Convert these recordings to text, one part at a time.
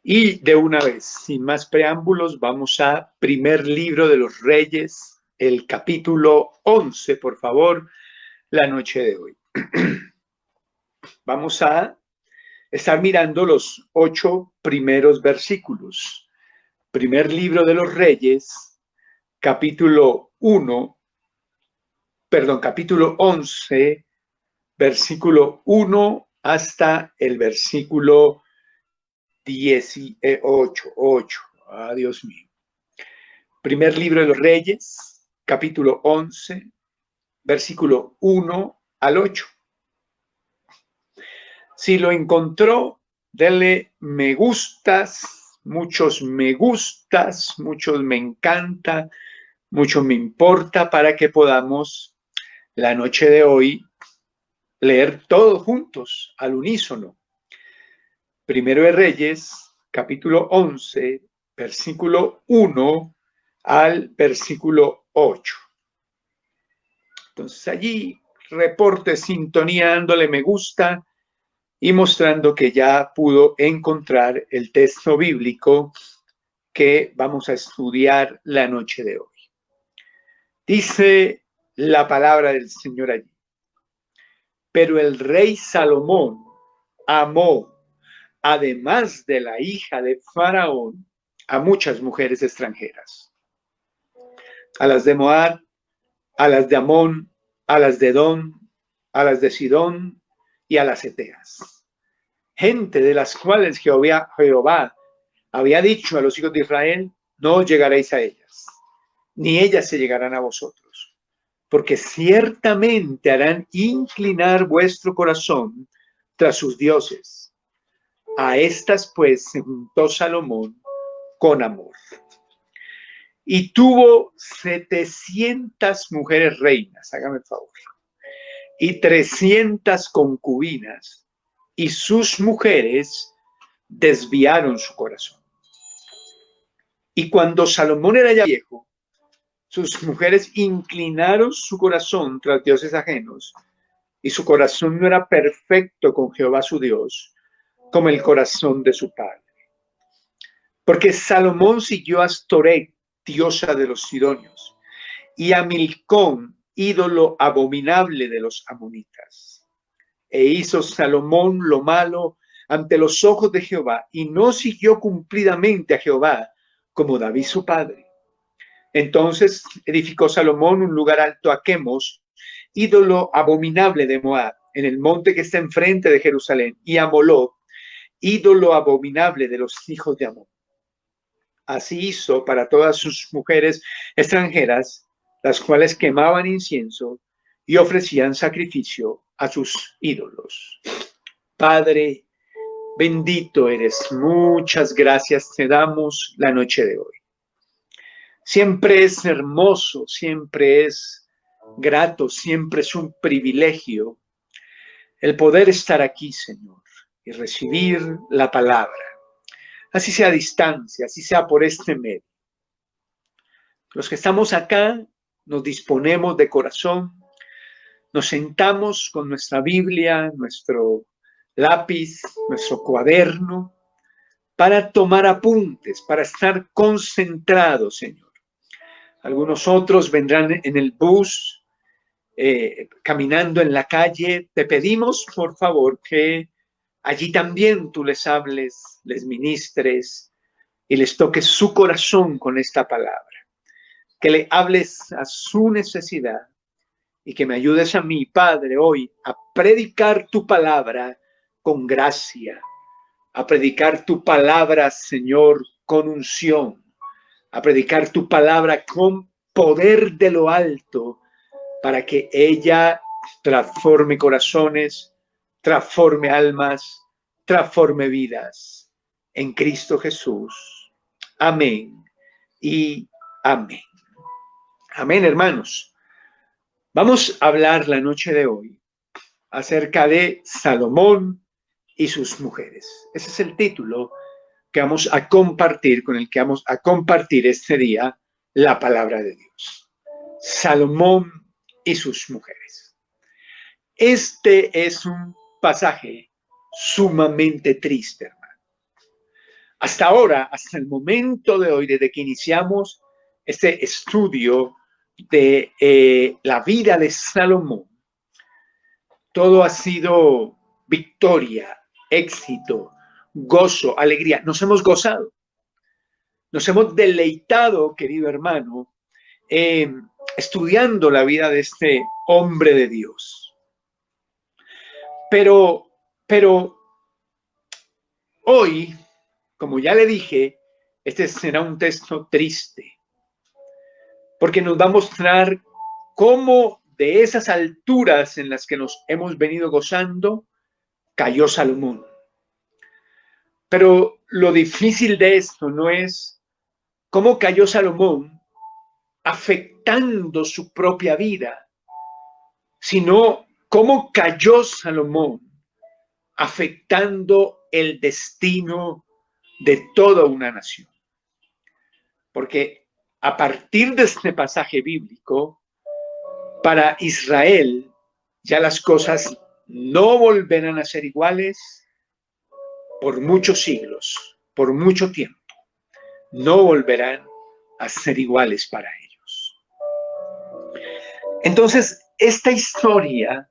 Y de una vez, sin más preámbulos, vamos a primer libro de los Reyes, el capítulo 11, por favor, la noche de hoy. Vamos a estar mirando los 8 primeros versículos. Primer libro de los Reyes, capítulo 11, versículo 1 hasta el versículo 18. Dios mío. Primer libro de los Reyes, capítulo 11, versículo 1 al 8. Si lo encontró, denle me gustas, muchos me encanta, mucho me importa para que podamos la noche de hoy leer todos juntos al unísono. Primero de Reyes, capítulo 11, versículo 1 al versículo 8. Entonces allí reporte sintonía dándole me gusta y mostrando que ya pudo encontrar el texto bíblico que vamos a estudiar la noche de hoy. Dice la palabra del Señor allí. Pero el rey Salomón amó, además de la hija de Faraón, a muchas mujeres extranjeras. A las de Moab, a las de Amón, a las de Edom, a las de Sidón y a las Eteas. Gente de las cuales Jehová había dicho a los hijos de Israel, no llegaréis a ellas, ni ellas se llegarán a vosotros, porque ciertamente harán inclinar vuestro corazón tras sus dioses. A estas pues se juntó Salomón con amor. Y tuvo 700 mujeres reinas, hágame el favor, y 300 concubinas, y sus mujeres desviaron su corazón. Y cuando Salomón era ya viejo, sus mujeres inclinaron su corazón tras dioses ajenos, y su corazón no era perfecto con Jehová su Dios, como el corazón de su padre. Porque Salomón siguió a Astoret, diosa de los sidonios, y a Milcom, ídolo abominable de los amonitas. E hizo Salomón lo malo ante los ojos de Jehová, y no siguió cumplidamente a Jehová, como David su padre. Entonces edificó Salomón un lugar alto a Quemos, ídolo abominable de Moab, en el monte que está enfrente de Jerusalén, y a Moloc, ídolo abominable de los hijos de Amón. Así hizo para todas sus mujeres extranjeras, las cuales quemaban incienso y ofrecían sacrificio a sus ídolos. Padre, bendito eres. Muchas gracias te damos la noche de hoy. Siempre es hermoso, siempre es grato, siempre es un privilegio el poder estar aquí, Señor, y recibir la palabra. Así sea a distancia, así sea por este medio. Los que estamos acá nos disponemos de corazón, nos sentamos con nuestra Biblia, nuestro lápiz, nuestro cuaderno, para tomar apuntes, para estar concentrados, Señor. Algunos otros vendrán en el bus, caminando en la calle. Te pedimos, por favor, que allí también tú les hables, les ministres y les toques su corazón con esta palabra. Que le hables a su necesidad y que me ayudes a mí, Padre, hoy a predicar tu palabra con gracia, a predicar tu palabra, Señor, con unción, a predicar tu palabra con poder de lo alto, para que ella transforme corazones, transforme almas, transforme vidas en Cristo Jesús. Amén y amén. Amén, hermanos. Vamos a hablar la noche de hoy acerca de Salomón y sus mujeres. Ese es el título que vamos a compartir, con el que vamos a compartir este día la palabra de Dios. Salomón y sus mujeres. Este es un pasaje sumamente triste, hermano. Hasta ahora, hasta el momento de hoy, desde que iniciamos este estudio de la vida de Salomón, todo ha sido victoria, éxito, gozo, alegría. Nos hemos gozado, nos hemos deleitado, querido hermano, estudiando la vida de este hombre de Dios. Pero hoy, como ya le dije, este será un texto triste, porque nos va a mostrar cómo de esas alturas en las que nos hemos venido gozando, cayó Salomón. Pero lo difícil de esto no es cómo cayó Salomón afectando su propia vida, sino cómo cayó Salomón afectando el destino de toda una nación. Porque a partir de este pasaje bíblico, para Israel ya las cosas no volverán a ser iguales por muchos siglos, por mucho tiempo. No volverán a ser iguales para ellos. Entonces, esta historia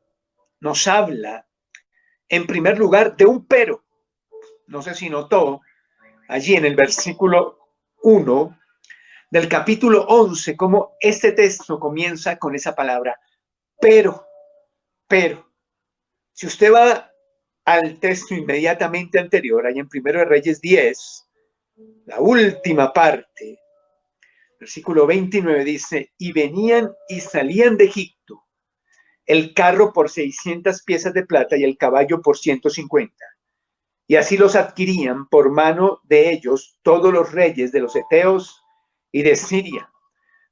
nos habla, en primer lugar, de un pero. No sé si notó allí en el versículo 1 del capítulo 11, cómo este texto comienza con esa palabra, pero. Si usted va al texto inmediatamente anterior, ahí en 1 Reyes 10, la última parte, versículo 29 dice, y venían y salían de Egipto, el carro por 600 piezas de plata y el caballo por 150. Y así los adquirían por mano de ellos todos los reyes de los heteos y de Siria.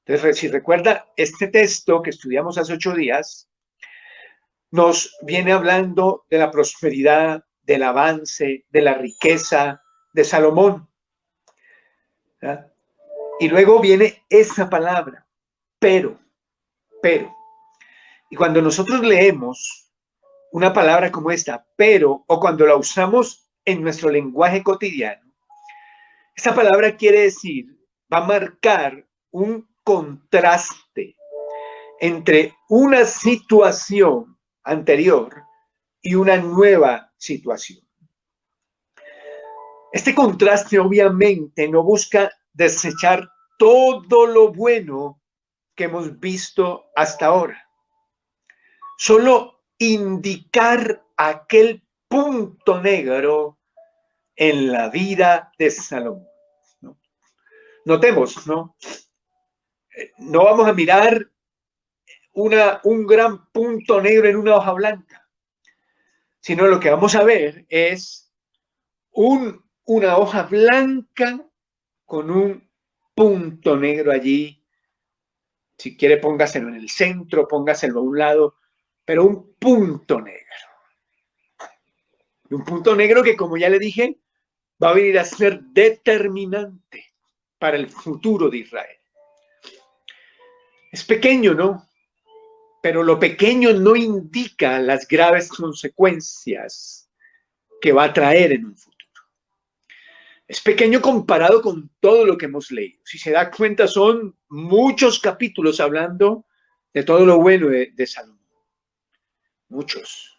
Entonces, si recuerda, este texto que estudiamos hace 8 días, nos viene hablando de la prosperidad, del avance, de la riqueza de Salomón. ¿Ya? Y luego viene esa palabra, pero. Y cuando nosotros leemos una palabra como esta, pero, o cuando la usamos en nuestro lenguaje cotidiano, esa palabra quiere decir, va a marcar un contraste entre una situación anterior y una nueva situación. Este contraste obviamente no busca desechar todo lo bueno que hemos visto hasta ahora, solo indicar aquel punto negro en la vida de Salomón, ¿no? Notemos, ¿no? No vamos a mirar un gran punto negro en una hoja blanca, sino lo que vamos a ver es una hoja blanca con un punto negro allí. Si quiere, póngaselo en el centro, póngaselo a un lado, pero un punto negro. Y un punto negro que, como ya le dije, va a venir a ser determinante para el futuro de Israel. Es pequeño, ¿no? Pero lo pequeño no indica las graves consecuencias que va a traer en un futuro. Es pequeño comparado con todo lo que hemos leído. Si se da cuenta, son muchos capítulos hablando de todo lo bueno de Salomón. Muchos.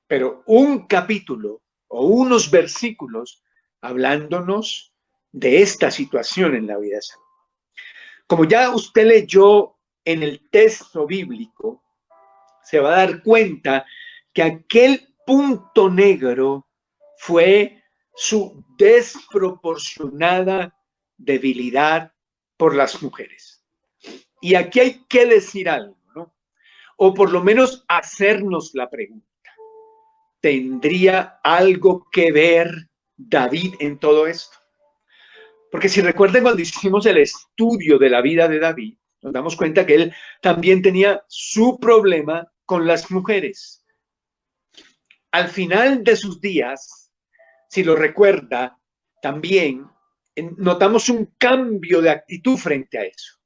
Pero un capítulo o unos versículos hablándonos de esta situación en la vida de Salomón. Como ya usted leyó en el texto bíblico, se va a dar cuenta que aquel punto negro fue su desproporcionada debilidad por las mujeres. Y aquí hay que decir algo, ¿no? O por lo menos hacernos la pregunta. ¿Tendría algo que ver David en todo esto? Porque si recuerdan cuando hicimos el estudio de la vida de David, nos damos cuenta que él también tenía su problema con las mujeres. Al final de sus días, si lo recuerda, también notamos un cambio de actitud frente a eso.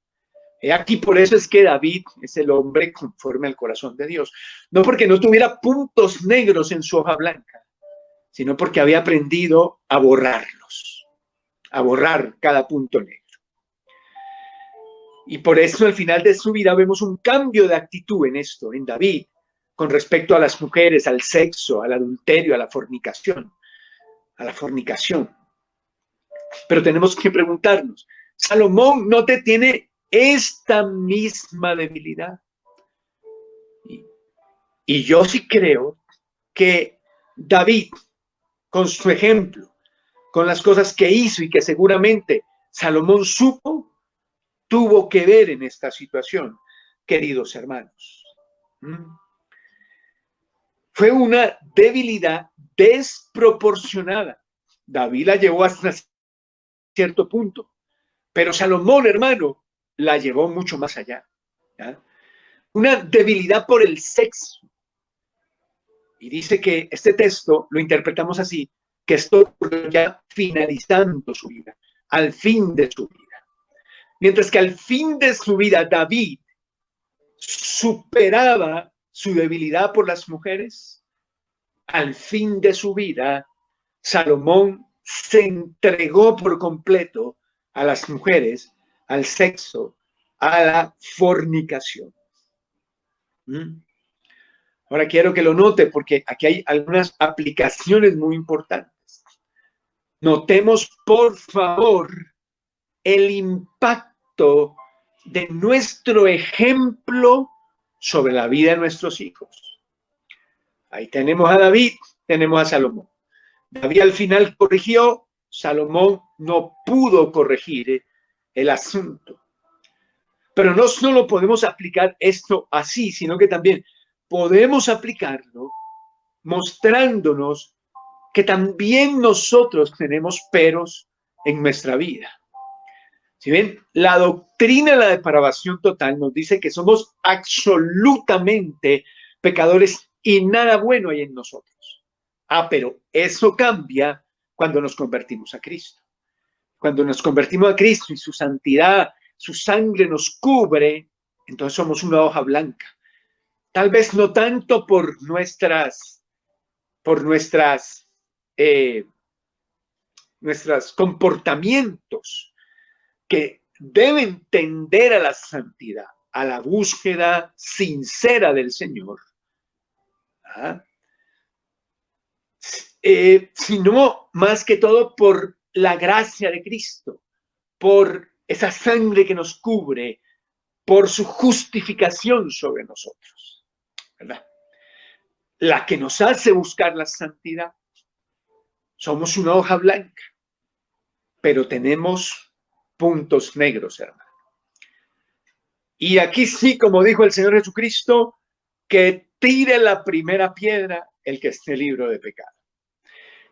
Aquí por eso es que David es el hombre conforme al corazón de Dios. No porque no tuviera puntos negros en su hoja blanca, sino porque había aprendido a borrarlos. a borrar cada punto negro. Y por eso al final de su vida vemos un cambio de actitud en esto, en David, con respecto a las mujeres, al sexo, al adulterio, a la fornicación. Pero tenemos que preguntarnos, ¿Salomón no te tiene esta misma debilidad? Y yo sí creo que David, con su ejemplo, con las cosas que hizo y que seguramente Salomón supo, tuvo que ver en esta situación, queridos hermanos. Fue una debilidad desproporcionada. David la llevó hasta cierto punto, pero Salomón, hermano, la llevó mucho más allá. ¿Ya? Una debilidad por el sexo. Y dice que este texto lo interpretamos así, que esto ocurrió ya finalizando su vida, al fin de su vida. Mientras que al fin de su vida David superaba su debilidad por las mujeres, al fin de su vida Salomón se entregó por completo a las mujeres, al sexo, a la fornicación. Ahora quiero que lo note porque aquí hay algunas aplicaciones muy importantes. Notemos, por favor, el impacto de nuestro ejemplo sobre la vida de nuestros hijos. Ahí tenemos a David, tenemos a Salomón. David al final corrigió, Salomón no pudo corregir el asunto. Pero no solo podemos aplicar esto así, sino que también podemos aplicarlo mostrándonos que también nosotros tenemos peros en nuestra vida. Si bien la doctrina de la depravación total nos dice que somos absolutamente pecadores y nada bueno hay en nosotros. Pero eso cambia cuando nos convertimos a Cristo. Cuando nos convertimos a Cristo y su santidad, su sangre nos cubre, entonces somos una hoja blanca. Tal vez no tanto por nuestros comportamientos que deben tender a la santidad, a la búsqueda sincera del Señor, sino más que todo por la gracia de Cristo, por esa sangre que nos cubre, por su justificación sobre nosotros, ¿verdad? La que nos hace buscar la santidad. Somos una hoja blanca, pero tenemos puntos negros, hermano. Y aquí sí, como dijo el Señor Jesucristo, que tire la primera piedra el que esté libre de pecado.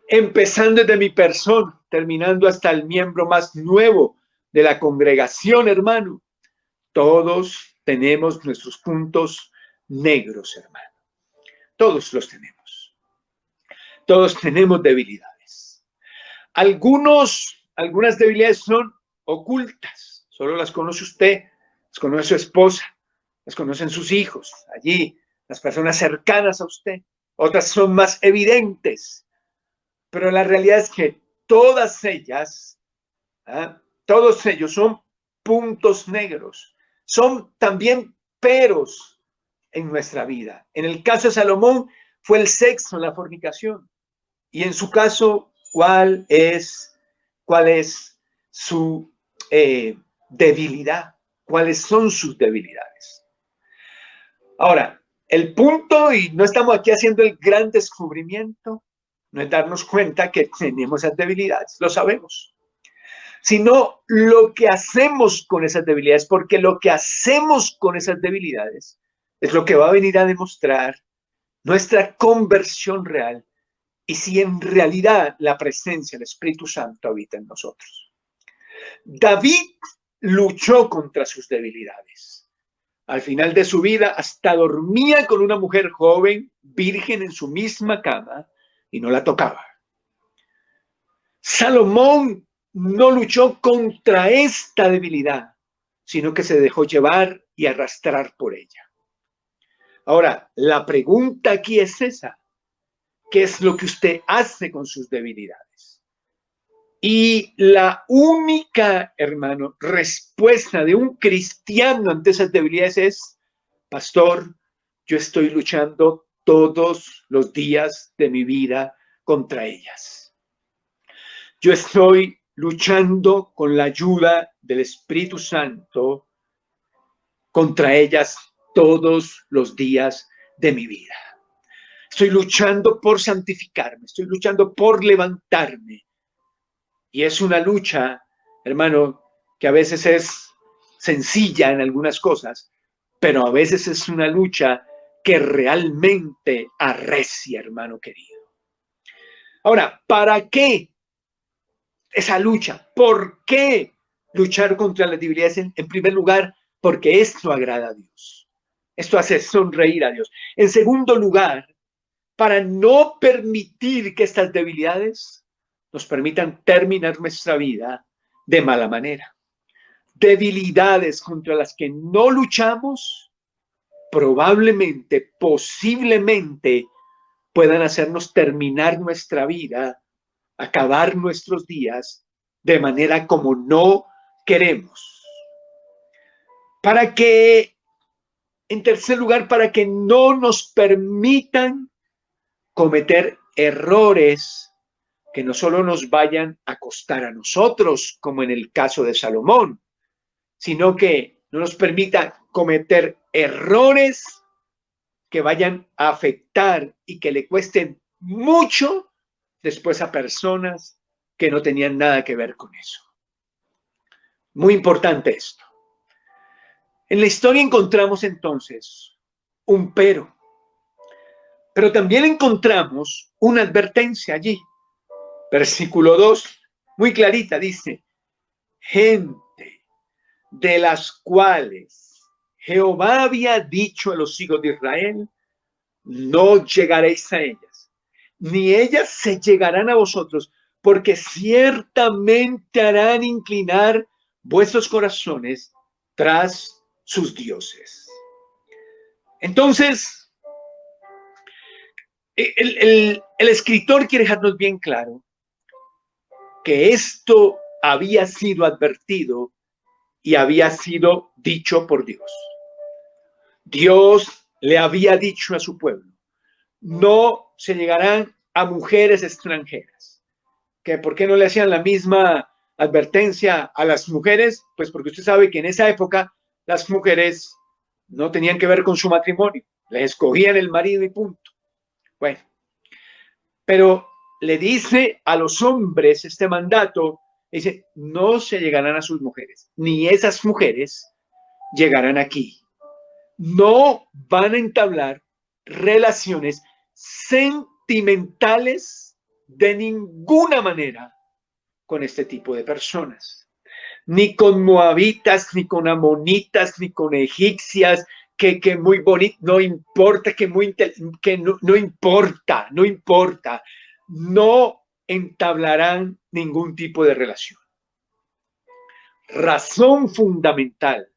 Empezando desde mi persona, terminando hasta el miembro más nuevo de la congregación, hermano. Todos tenemos nuestros puntos negros, hermano. Todos los tenemos. Todos tenemos debilidades. Algunas debilidades son ocultas. Solo las conoce usted, las conoce su esposa, las conocen sus hijos, allí, las personas cercanas a usted. Otras son más evidentes. Pero la realidad es que todas ellas, todos ellos son puntos negros. Son también peros en nuestra vida. En el caso de Salomón fue el sexo, la fornicación. Y en su caso, ¿cuál es su debilidad? ¿Cuáles son sus debilidades? Ahora, el punto, y no estamos aquí haciendo el gran descubrimiento, no es darnos cuenta que tenemos esas debilidades, lo sabemos, sino lo que hacemos con esas debilidades, porque lo que hacemos con esas debilidades es lo que va a venir a demostrar nuestra conversión real y si en realidad la presencia del Espíritu Santo habita en nosotros. David luchó contra sus debilidades. Al final de su vida hasta dormía con una mujer joven, virgen en su misma cama y no la tocaba. Salomón no luchó contra esta debilidad, sino que se dejó llevar y arrastrar por ella. Ahora, la pregunta aquí es esa. ¿Qué es lo que usted hace con sus debilidades? Y la única, hermano, respuesta de un cristiano ante esas debilidades es: pastor, yo estoy luchando todos los días de mi vida contra ellas. Yo estoy luchando con la ayuda del Espíritu Santo contra ellas todos los días de mi vida. Estoy luchando por santificarme, estoy luchando por levantarme. Y es una lucha, hermano, que a veces es sencilla en algunas cosas, pero a veces es una lucha que realmente arrecia, hermano querido. Ahora, ¿para qué esa lucha? ¿Por qué luchar contra las debilidades? En primer lugar, porque esto agrada a Dios. Esto hace sonreír a Dios. En segundo lugar, para no permitir que estas debilidades nos permitan terminar nuestra vida de mala manera. Debilidades contra las que no luchamos, probablemente, posiblemente, puedan hacernos terminar nuestra vida, acabar nuestros días de manera como no queremos. Para que, en tercer lugar, para que no nos permitan cometer errores que no solo nos vayan a costar a nosotros, como en el caso de Salomón, sino que no nos permita cometer errores que vayan a afectar y que le cuesten mucho después a personas que no tenían nada que ver con eso. Muy importante esto. En la historia encontramos entonces un pero también encontramos una advertencia allí. Versículo 2, muy clarita, dice: gente de las cuales Jehová había dicho a los hijos de Israel, no llegaréis a ellas, ni ellas se llegarán a vosotros, porque ciertamente harán inclinar vuestros corazones tras sus dioses. Entonces, el escritor quiere dejarnos bien claro que esto había sido advertido y había sido dicho por Dios. Dios le había dicho a su pueblo: no se llegarán a mujeres extranjeras. ¿Que por qué no le hacían la misma advertencia a las mujeres? Pues porque usted sabe que en esa época las mujeres no tenían que ver con su matrimonio, les escogían el marido y punto. Bueno, pero le dice a los hombres este mandato, dice: no se llegarán a sus mujeres, ni esas mujeres llegarán aquí. No van a entablar relaciones sentimentales de ninguna manera con este tipo de personas. Ni con moabitas, ni con amonitas, ni con egipcias, que muy bonito, no importa, que no importa, no importa. No entablarán ningún tipo de relación. Razón fundamental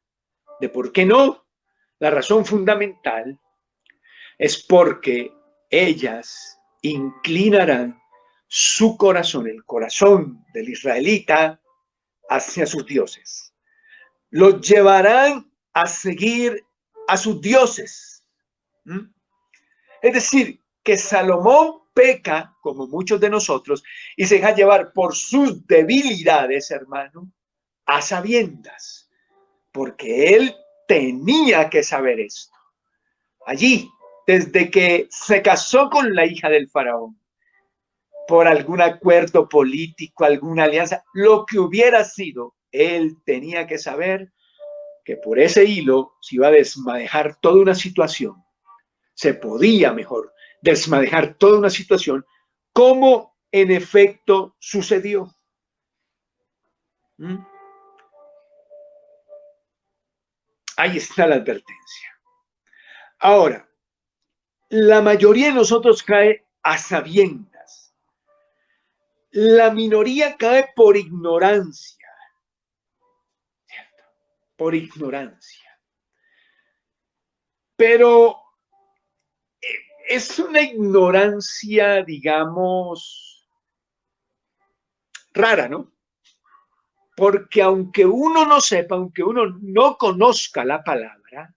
de por qué no. La razón fundamental es porque ellas inclinarán su corazón, el corazón del israelita, hacia sus dioses. Los llevarán a seguir a sus dioses. Es decir, que Salomón peca, como muchos de nosotros, y se deja llevar por sus debilidades, hermano, a sabiendas, porque él tenía que saber esto. Allí, desde que se casó con la hija del faraón, por algún acuerdo político, alguna alianza, lo que hubiera sido, él tenía que saber que por ese hilo se iba a desmadejar toda una situación. Se podía mejor desmadejar toda una situación, como en efecto sucedió. Ahí está la advertencia. Ahora, la mayoría de nosotros cae a sabiendas. La minoría cae por ignorancia. ¿Cierto? Por ignorancia. Pero es una ignorancia, digamos, rara, ¿no? Porque aunque uno no sepa, aunque uno no conozca la palabra,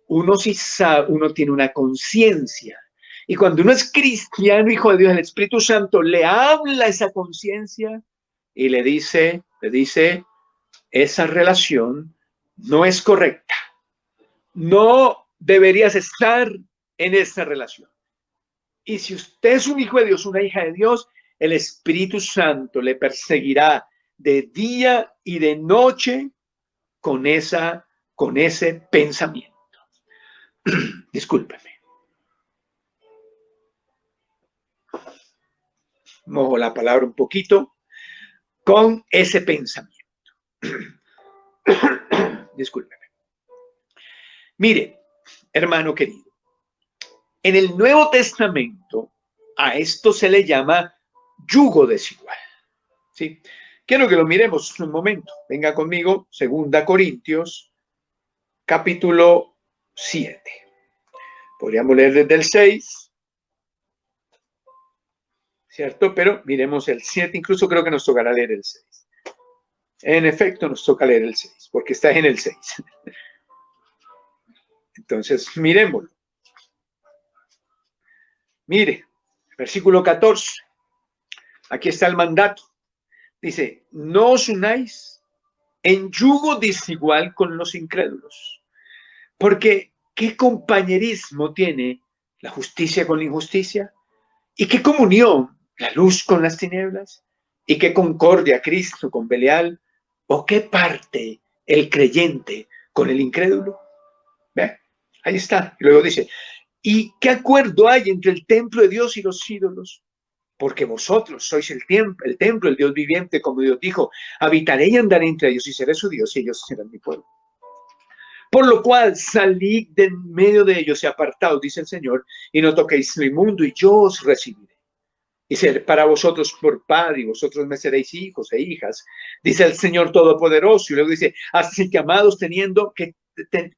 uno sí sabe, uno tiene una conciencia. Y cuando uno es cristiano, hijo de Dios, el Espíritu Santo le habla esa conciencia y le dice, esa relación no es correcta. No deberías estar en esa relación. Y si usted es un hijo de Dios, una hija de Dios, el Espíritu Santo le perseguirá de día y de noche con ese pensamiento. Discúlpeme. Mojo la palabra un poquito. Con ese pensamiento. Discúlpeme. Mire, hermano querido, en el Nuevo Testamento a esto se le llama yugo desigual. ¿Sí? Quiero que lo miremos un momento. Venga conmigo, 2 Corintios, capítulo 7. Podríamos leer desde el 6, ¿cierto? Pero miremos el 7, incluso creo que nos tocará leer el 6. En efecto, nos toca leer el 6, porque está en el 6. Entonces, miremoslo. Mire, versículo 14. Aquí está el mandato. Dice, no os unáis en yugo desigual con los incrédulos. Porque, ¿qué compañerismo tiene la justicia con la injusticia? ¿Y qué comunión la luz con las tinieblas? ¿Y qué concordia Cristo con Belial? ¿O qué parte el creyente con el incrédulo? ¿Ve? Ahí está. Y luego dice, ¿y qué acuerdo hay entre el templo de Dios y los ídolos? Porque vosotros sois el templo del Dios viviente, como Dios dijo, habitaré y andaré entre ellos y seré su Dios y ellos serán mi pueblo. Por lo cual salid de en medio de ellos y apartaos, dice el Señor, y no toquéis lo inmundo, y yo os recibiré. Y seré para vosotros por padre, y vosotros me seréis hijos e hijas, dice el Señor Todopoderoso. Y luego dice, así que amados,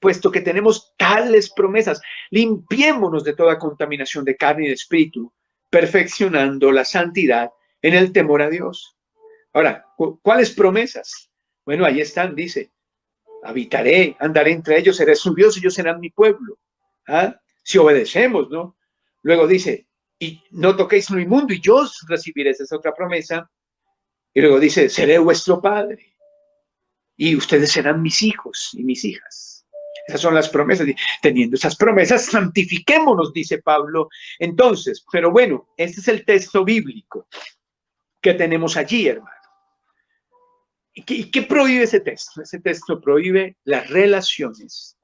puesto que tenemos tales promesas, limpiémonos de toda contaminación de carne y de espíritu, perfeccionando la santidad en el temor a Dios. Ahora, ¿cuáles promesas? Bueno, ahí están, dice, habitaré, andaré entre ellos, seré su Dios y ellos serán mi pueblo. ¿Ah? Si obedecemos, ¿no? Luego dice, y no toquéis lo inmundo y yo os recibiré, esa es otra promesa. Y luego dice, seré vuestro padre y ustedes serán mis hijos y mis hijas. Esas son las promesas. Teniendo esas promesas, santifiquémonos, dice Pablo. Entonces, pero bueno, este es el texto bíblico que tenemos allí, hermano. ¿Y qué prohíbe ese texto? Ese texto prohíbe las relaciones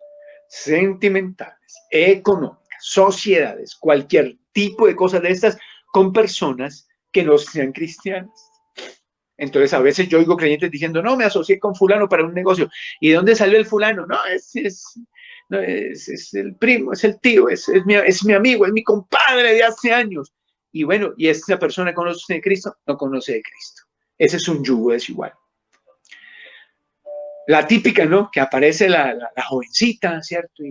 sentimentales, económicas, sociedades, cualquier tipo de cosas de estas con personas que no sean cristianas. Entonces, a veces yo oigo creyentes diciendo, no, me asocié con fulano para un negocio. ¿Y de dónde salió el fulano? No, es el primo, es el tío, es mi amigo, es mi compadre de hace años. Y bueno, ¿y esta persona conoce de Cristo? No conoce de Cristo. Ese es un yugo desigual. La típica, ¿no? Que aparece la jovencita, ¿cierto?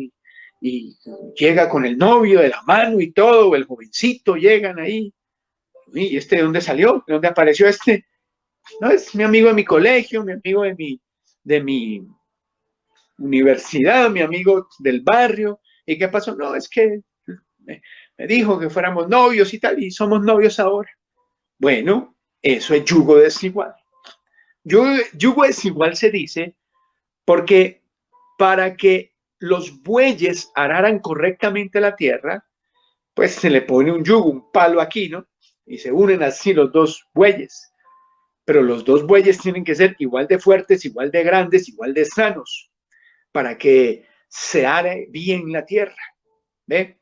Y llega con el novio de la mano y todo, o el jovencito, llegan ahí. ¿Y de dónde salió? ¿De dónde apareció este? No, es mi amigo de mi colegio, mi amigo de mi universidad, mi amigo del barrio. ¿Y qué pasó? No, es que me dijo que fuéramos novios y tal, y somos novios ahora. Bueno, eso es yugo desigual. Yugo desigual se dice porque para que los bueyes araran correctamente la tierra, pues se le pone un yugo, un palo aquí, ¿no? Y se unen así los dos bueyes. Pero los dos bueyes tienen que ser igual de fuertes, igual de grandes, igual de sanos, para que se are bien la tierra. ¿Ve?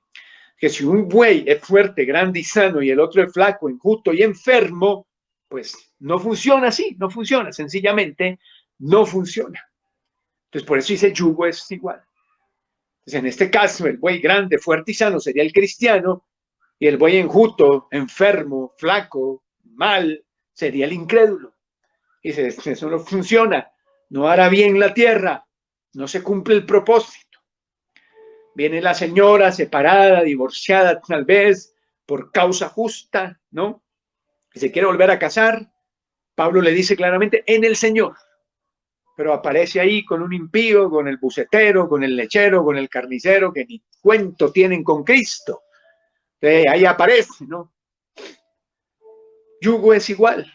Que si un buey es fuerte, grande y sano y el otro es flaco, enjuto y enfermo, pues no funciona así, no funciona, sencillamente no funciona. Entonces, por eso dice yugo es igual. Entonces, en este caso, el buey grande, fuerte y sano sería el cristiano, y el buey enjuto, enfermo, flaco, mal, sería el incrédulo. Y dice, eso no funciona, no hará bien la tierra, no se cumple el propósito. Viene la señora separada, divorciada tal vez, por causa justa, ¿no? Y se quiere volver a casar, Pablo le dice claramente, en el Señor. Pero aparece ahí con un impío, con el bucetero, con el lechero, con el carnicero, que ni cuento tienen con Cristo. Ahí aparece, ¿no? Yugo es igual,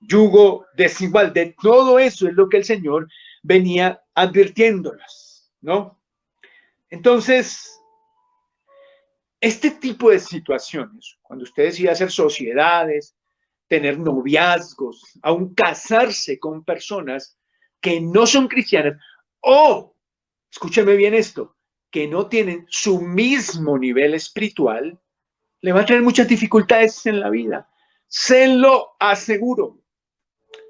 yugo desigual. De todo eso es lo que el Señor venía advirtiéndolas, ¿no? Entonces, este tipo de situaciones, cuando usted decide hacer sociedades, tener noviazgos, aún casarse con personas que no son cristianas, o, escúcheme bien esto, que no tienen su mismo nivel espiritual, le va a traer muchas dificultades en la vida. Se lo aseguro.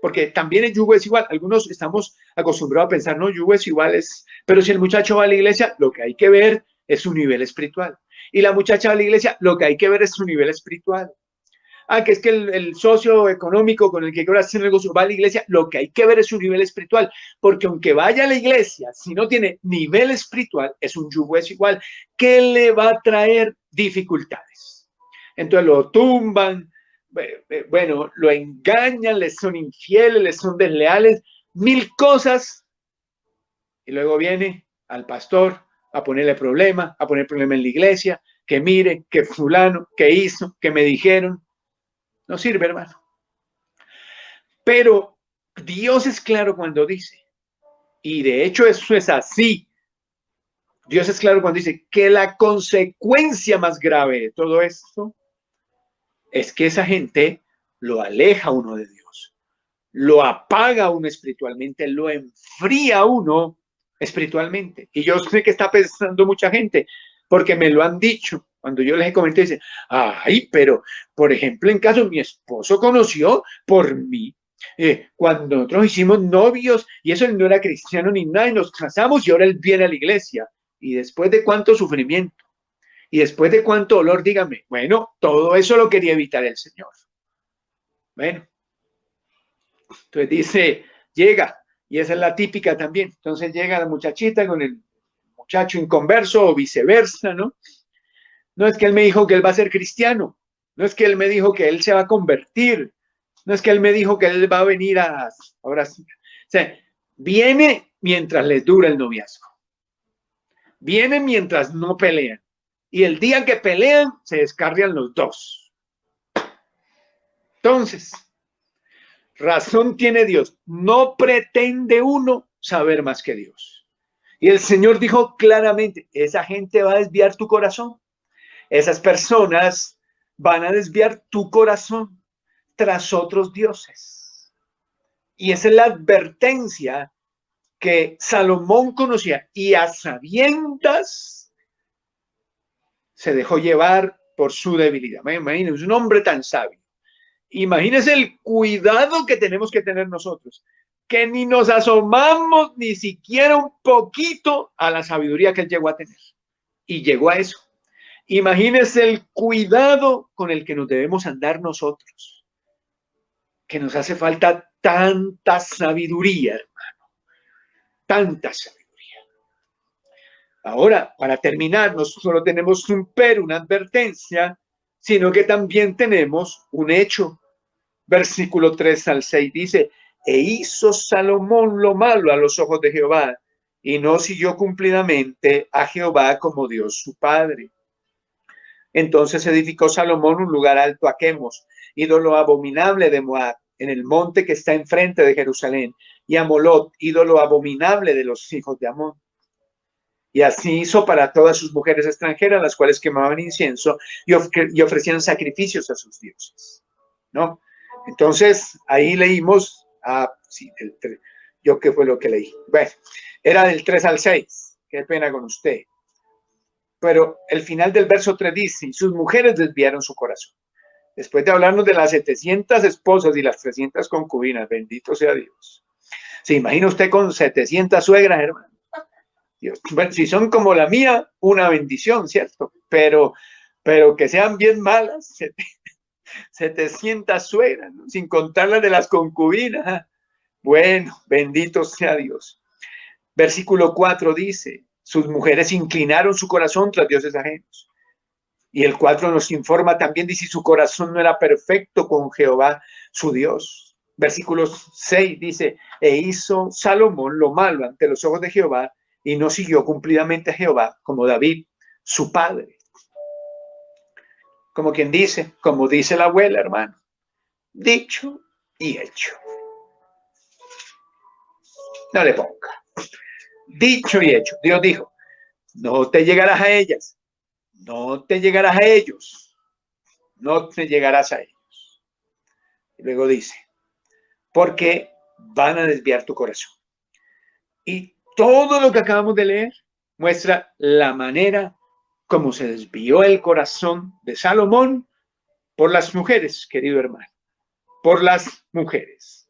Porque también el yugo es igual. Algunos estamos acostumbrados a pensar, no, yugo es igual, pero si el muchacho va a la iglesia, lo que hay que ver es su nivel espiritual. Y la muchacha va a la iglesia, lo que hay que ver es su nivel espiritual. Ah, que es que el socio económico con el que quiero hacer negocio va a la iglesia, lo que hay que ver es su nivel espiritual. Porque aunque vaya a la iglesia, si no tiene nivel espiritual, es un yugo es igual, que le va a traer dificultades. Entonces lo tumban, bueno, lo engañan, les son infieles, les son desleales, mil cosas. Y luego viene al pastor a ponerle problema, a poner problema en la iglesia, que mire, que fulano, que hizo, que me dijeron. No sirve, hermano. Pero Dios es claro cuando dice, y de hecho eso es así. Dios es claro cuando dice que la consecuencia más grave de todo esto es que esa gente lo aleja a uno de Dios, lo apaga a uno espiritualmente, lo enfría a uno espiritualmente. Y yo sé que está pensando mucha gente, porque me lo han dicho. Cuando yo les he comentado, dicen, ay, pero, por ejemplo, en caso, mi esposo conoció por mí. Cuando nosotros hicimos novios, y eso él no era cristiano ni nada, y nos casamos, y ahora él viene a la iglesia. Y después de cuánto sufrimiento, y después de cuánto dolor, dígame, bueno, todo eso lo quería evitar el Señor. Bueno, entonces dice, llega, y esa es la típica también. Entonces llega la muchachita con el muchacho inconverso o viceversa, ¿no? No es que él me dijo que él va a ser cristiano, no es que él me dijo que él se va a convertir, no es que él me dijo que él va a venir ahora sí. O sea, viene mientras les dura el noviazgo, viene mientras no pelean, y el día que pelean se descarrian los dos. Entonces, razón tiene Dios, no pretende uno saber más que Dios. Y el Señor dijo claramente, esa gente va a desviar tu corazón. Esas personas van a desviar tu corazón tras otros dioses. Y esa es la advertencia que Salomón conocía. Y a sabiendas se dejó llevar por su debilidad. Imagínense, un hombre tan sabio. Imagínense el cuidado que tenemos que tener nosotros, que ni nos asomamos ni siquiera un poquito a la sabiduría que él llegó a tener. Y llegó a eso. Imagínense el cuidado con el que nos debemos andar nosotros, que nos hace falta tanta sabiduría, hermano, tanta sabiduría. Ahora, para terminar, no solo tenemos un pero, una advertencia, sino que también tenemos un hecho. Versículo 3 al 6 dice, e hizo Salomón lo malo a los ojos de Jehová, y no siguió cumplidamente a Jehová como Dios su padre. Entonces edificó Salomón un lugar alto a Quemos, ídolo abominable de Moab, en el monte que está enfrente de Jerusalén, y a Molot, ídolo abominable de los hijos de Amón. Y así hizo para todas sus mujeres extranjeras, las cuales quemaban incienso y ofrecían sacrificios a sus dioses, ¿no? Entonces, ahí leímos, yo qué fue lo que leí. Bueno, era del 3 al 6, qué pena con usted. Pero el final del verso 3 dice, y sus mujeres desviaron su corazón. Después de hablarnos de las 700 esposas y las 300 concubinas, bendito sea Dios. ¿Se imagina usted con 700 suegras, hermano? Dios. Bueno, si son como la mía, una bendición, ¿cierto? Pero que sean bien malas, 700 suegras, ¿no? Sin contar las de las concubinas. Bueno, bendito sea Dios. Versículo 4 dice, sus mujeres inclinaron su corazón tras dioses ajenos. Y el 4 nos informa también, dice, su corazón no era perfecto con Jehová, su Dios. Versículo 6 dice, e hizo Salomón lo malo ante los ojos de Jehová y no siguió cumplidamente a Jehová como David, su padre. Como quien dice, como dice la abuela, hermano, dicho y hecho. No le ponga. Dicho y hecho. Dios dijo, no te llegarás a ellas, no te llegarás a ellos, no te llegarás a ellos. Y luego dice, porque van a desviar tu corazón. Y todo lo que acabamos de leer muestra la manera como se desvió el corazón de Salomón por las mujeres, querido hermano, por las mujeres.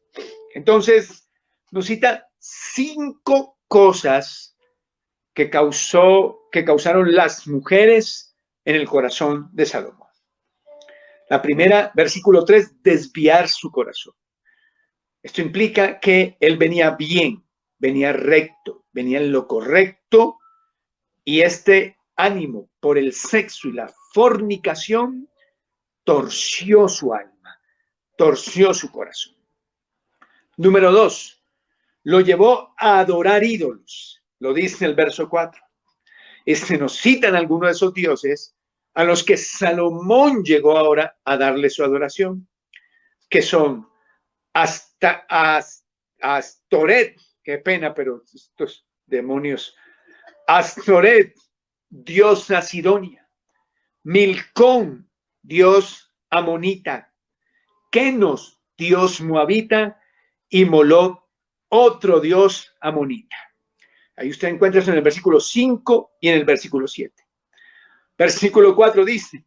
Entonces, nos cita 5 cosas que causaron las mujeres en el corazón de Salomón. La primera, versículo 3, desviar su corazón. Esto implica que él venía bien, venía recto, venía en lo correcto, y este ánimo por el sexo y la fornicación torció su alma, torció su corazón. Número 2, lo llevó a adorar ídolos, lo dice el verso 4. Nos citan algunos de esos dioses a los que Salomón llegó ahora a darle su adoración, que son Astoret, qué pena, pero estos demonios, Astoret, diosa Sidonia, Milcón, dios amonita, Kenos, dios moabita, y Moloc, otro dios amonita. Ahí usted encuentra eso en el versículo 5 y en el versículo 7. Versículo 4 dice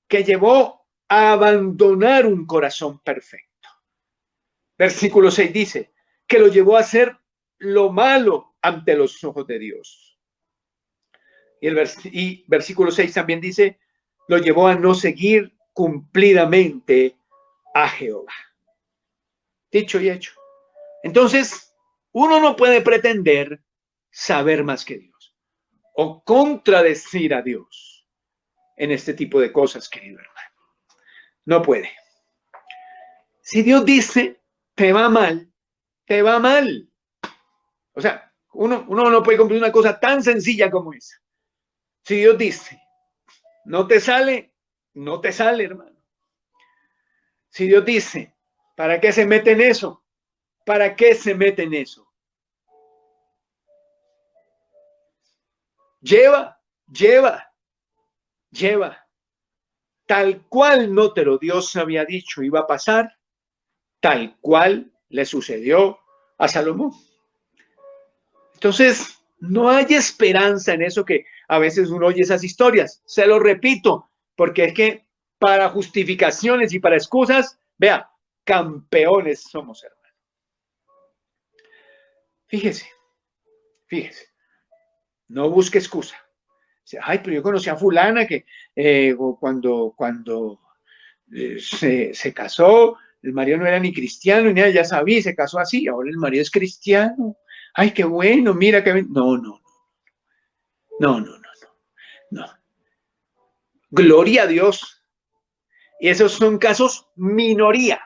que llevó a abandonar un corazón perfecto. Versículo 6 dice que lo llevó a hacer lo malo ante los ojos de Dios. Y versículo 6 también dice, lo llevó a no seguir cumplidamente a Jehová. Dicho y hecho. Entonces, uno no puede pretender saber más que Dios o contradecir a Dios en este tipo de cosas, querido hermano. No puede. Si Dios dice, te va mal, te va mal. O sea, uno no puede cumplir una cosa tan sencilla como esa. Si Dios dice, no te sale, no te sale, hermano. Si Dios dice, ¿para qué se mete en eso? ¿Para qué se mete en eso? Lleva. Tal cual no te lo Dios había dicho iba a pasar, tal cual le sucedió a Salomón. Entonces, no hay esperanza en eso que a veces uno oye esas historias. Se lo repito, porque es que para justificaciones y para excusas, vea, campeones somos, hermanos. Fíjese, no busque excusa. Ay, pero yo conocí a fulana que cuando se casó, el marido no era ni cristiano, ni nada, ya sabía, se casó así, ahora el marido es cristiano. Ay, qué bueno, mira qué bien. No. Gloria a Dios. Y esos son casos minoría.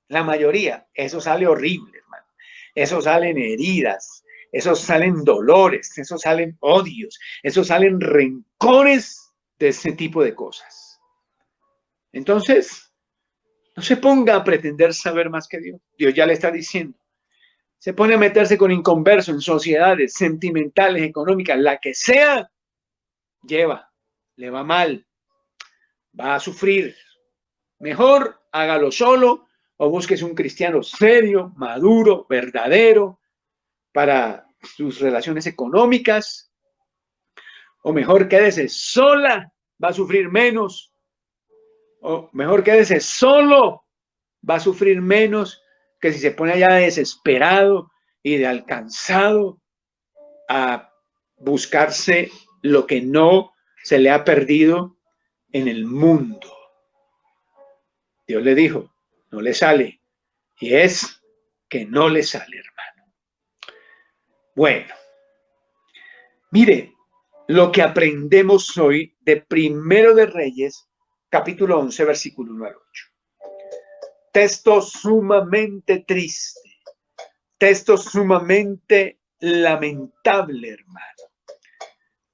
La mayoría, eso sale horrible, hermano. Eso salen heridas, esos salen dolores, esos salen odios, esos salen rencores de ese tipo de cosas. Entonces, no se ponga a pretender saber más que Dios. Dios ya le está diciendo. Se pone a meterse con inconversos en sociedades sentimentales, económicas, la que sea, le va mal, va a sufrir. Mejor hágalo solo o búsquese un cristiano serio, maduro, verdadero para sus relaciones económicas, o mejor quédese sola, va a sufrir menos, o mejor quédese solo, va a sufrir menos que si se pone allá desesperado y de alcanzado a buscarse lo que no se le ha perdido en el mundo. Dios le dijo, no le sale, y es que no le sale, hermano. Bueno, mire lo que aprendemos hoy de Primero de Reyes, capítulo 11, versículo 1 al 8. Texto sumamente triste, texto sumamente lamentable, hermano.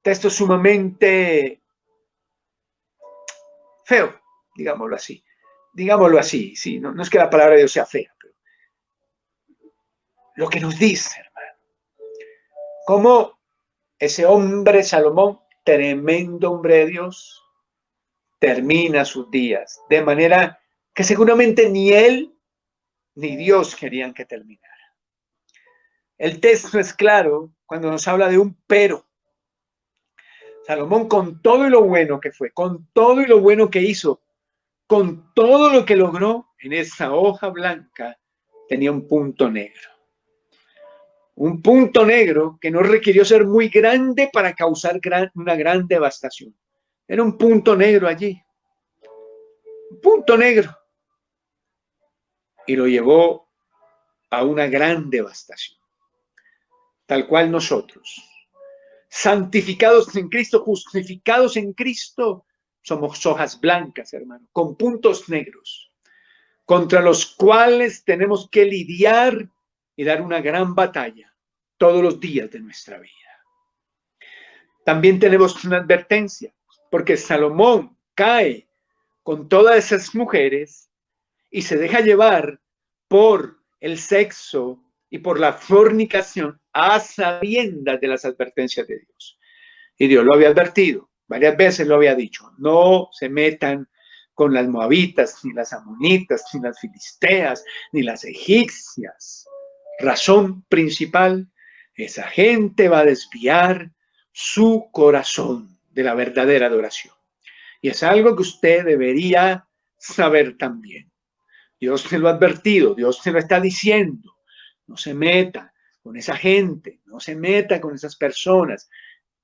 Texto sumamente feo, digámoslo así. Digámoslo así, sí, no es que la palabra de Dios sea fea, pero lo que nos dice, hermano, cómo ese hombre Salomón, tremendo hombre de Dios, termina sus días de manera que seguramente ni él ni Dios querían que terminara. El texto es claro cuando nos habla de un pero. Salomón, con todo y lo bueno que fue, con todo y lo bueno que hizo, con todo lo que logró, en esa hoja blanca tenía un punto negro. Un punto negro que no requirió ser muy grande para causar una gran devastación. Era un punto negro allí. Un punto negro. Y lo llevó a una gran devastación. Tal cual nosotros, santificados en Cristo, justificados en Cristo, somos hojas blancas, hermano, con puntos negros, contra los cuales tenemos que lidiar y dar una gran batalla todos los días de nuestra vida. También tenemos una advertencia, porque Salomón cae con todas esas mujeres y se deja llevar por el sexo y por la fornicación a sabiendas de las advertencias de Dios. Y Dios lo había advertido, varias veces lo había dicho, no se metan con las moabitas, ni las amonitas, ni las filisteas, ni las egipcias. Razón principal, esa gente va a desviar su corazón de la verdadera adoración. Y es algo que usted debería saber también. Dios te lo ha advertido, Dios te lo está diciendo. No se meta con esa gente, no se meta con esas personas,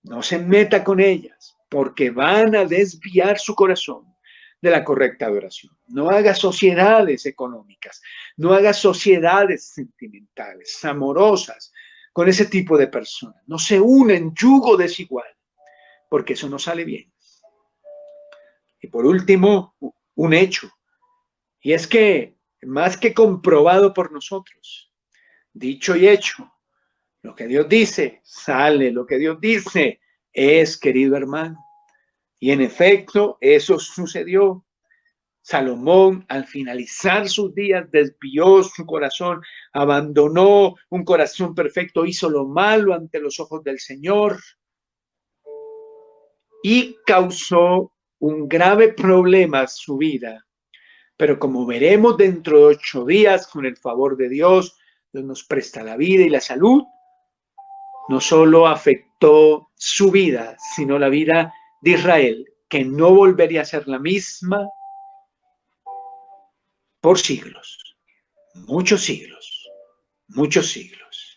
no se meta con ellas, porque van a desviar su corazón de la correcta adoración. No haga sociedades económicas, no haga sociedades sentimentales, amorosas, con ese tipo de personas. No se une en yugo desigual, porque eso no sale bien. Y por último, un hecho, y es que más que comprobado por nosotros, dicho y hecho, lo que Dios dice sale, lo que Dios dice es, querido hermano. Y en efecto, eso sucedió. Salomón, al finalizar sus días, desvió su corazón, abandonó un corazón perfecto, hizo lo malo ante los ojos del Señor y causó un grave problema a su vida. Pero como veremos dentro de 8 días, con el favor de Dios, Dios nos presta la vida y la salud, no solo afectó su vida, sino la vida de Israel, que no volvería a ser la misma por siglos, muchos siglos, muchos siglos.